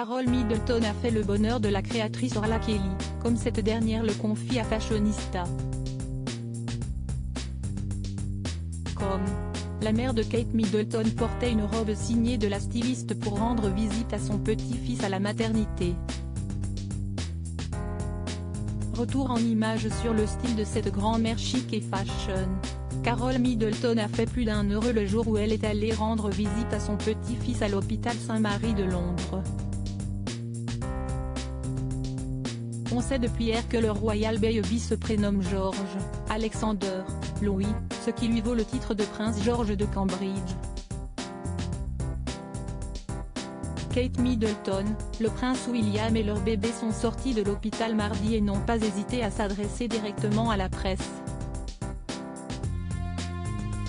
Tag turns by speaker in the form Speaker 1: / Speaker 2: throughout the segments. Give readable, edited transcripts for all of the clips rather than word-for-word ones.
Speaker 1: Carole Middleton a fait le bonheur de la créatrice Orla Kelly, comme cette dernière le confie à Fashionista. La mère de Kate Middleton portait une robe signée de la styliste pour rendre visite à son petit-fils à la maternité. Retour en images sur le style de cette grand-mère chic et fashion. Carole Middleton a fait plus d'un heureux le jour où elle est allée rendre visite à son petit-fils à l'hôpital Saint-Mary de Londres. On sait depuis hier que le Royal Baby se prénomme George Alexander Louis, ce qui lui vaut le titre de prince George de Cambridge. Kate Middleton, le prince William et leur bébé sont sortis de l'hôpital mardi et n'ont pas hésité à s'adresser directement à la presse.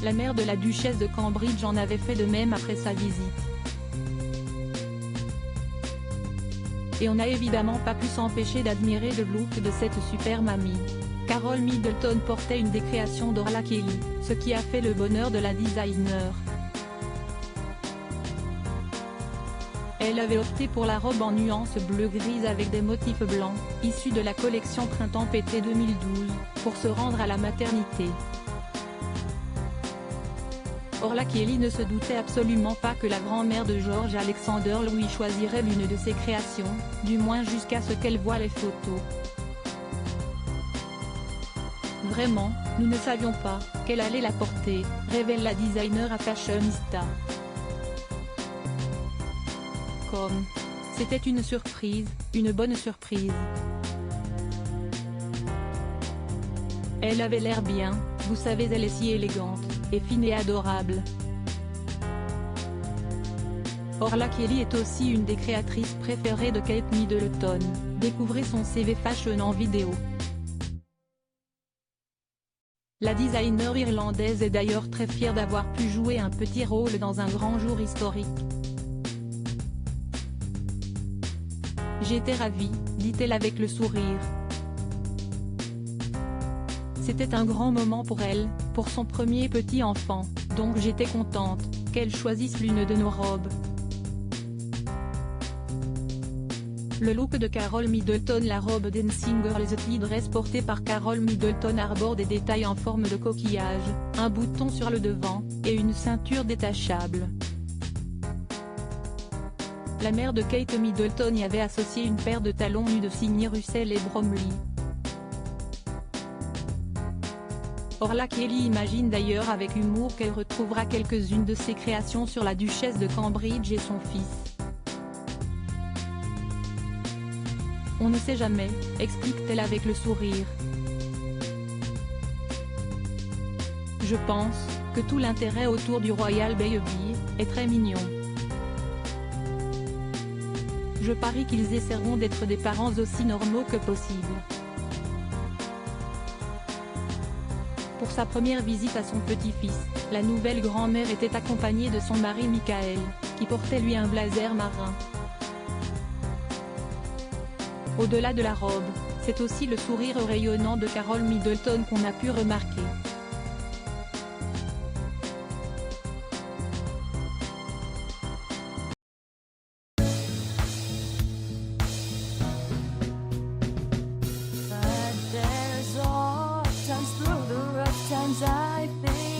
Speaker 1: La mère de la duchesse de Cambridge en avait fait de même après sa visite. Et on n'a évidemment pas pu s'empêcher d'admirer le look de cette super mamie. Carole Middleton portait une des créations d'Orla Kelly, ce qui a fait le bonheur de la designer. Elle avait opté pour la robe en nuance bleu-grise avec des motifs blancs, issue de la collection Printemps-été 2012, pour se rendre à la maternité. Orla Kelly ne se doutait absolument pas que la grand-mère de George Alexander Louis choisirait l'une de ses créations, du moins jusqu'à ce qu'elle voie les photos. Vraiment, nous ne savions pas qu'elle allait la porter, révèle la designer à Fashionista. C'était une surprise, une bonne surprise. Elle avait l'air bien, vous savez, elle est si élégante, et fine et adorable. Orla Kelly est aussi une des créatrices préférées de Kate Middleton, découvrez son CV fashion en vidéo. La designer irlandaise est d'ailleurs très fière d'avoir pu jouer un petit rôle dans un grand jour historique. J'étais ravie, dit-elle avec le sourire. C'était un grand moment pour elle, pour son premier petit enfant, donc j'étais contente qu'elle choisisse l'une de nos robes. Le look de Carole Middleton. La robe Dancing Girl The Dress portée par Carole Middleton arbore des détails en forme de coquillage, un bouton sur le devant, et une ceinture détachable. La mère de Kate Middleton y avait associé une paire de talons nus de signés Russell et Bromley. Orla Kelly imagine d'ailleurs avec humour qu'elle retrouvera quelques-unes de ses créations sur la duchesse de Cambridge et son fils. On ne sait jamais, explique-t-elle avec le sourire. Je pense que tout l'intérêt autour du Royal Baby est très mignon. Je parie qu'ils essaieront d'être des parents aussi normaux que possible. Pour sa première visite à son petit-fils, la nouvelle grand-mère était accompagnée de son mari Michael, qui portait lui un blazer marin. Au-delà de la robe, c'est aussi le sourire rayonnant de Carole Middleton qu'on a pu remarquer.
Speaker 2: But there's all times through the rough times I think